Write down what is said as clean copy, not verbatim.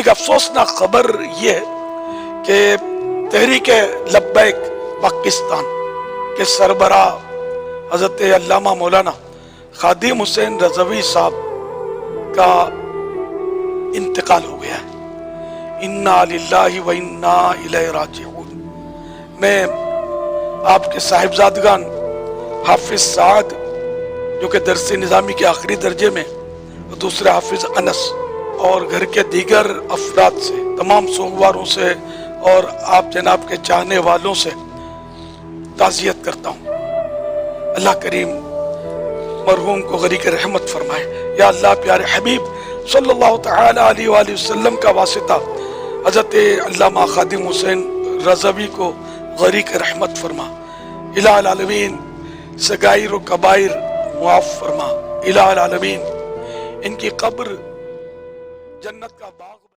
ایک افسوسناک خبر یہ ہے کہ تحریک لبیک پاکستان کے سربراہ حضرت علامہ مولانا خادم حسین رضوی صاحب کا انتقال ہو گیا ہے۔ انا للہ و انا الیہ راجعون۔ میں آپ کے صاحبزادگان حافظ سعد جو کہ درس نظامی کے آخری درجے میں، اور دوسرے حافظ انس اور گھر کے دیگر افراد سے، تمام سوگواروں سے اور آپ جناب کے چاہنے والوں سے تعزیت کرتا ہوں۔ اللہ کریم مرحوم کو غریق رحمت فرمائے۔ یا اللہ پیارے حبیب صلی اللہ تعالی علیہ وآلہ وسلم کا واسطہ حضرت علامہ خادم حسین رضوی کو غریق رحمت فرما۔ الہ العالمین صغائر و کبائر معاف فرما۔ الہ العالمین ان کی قبر جنت کا باغ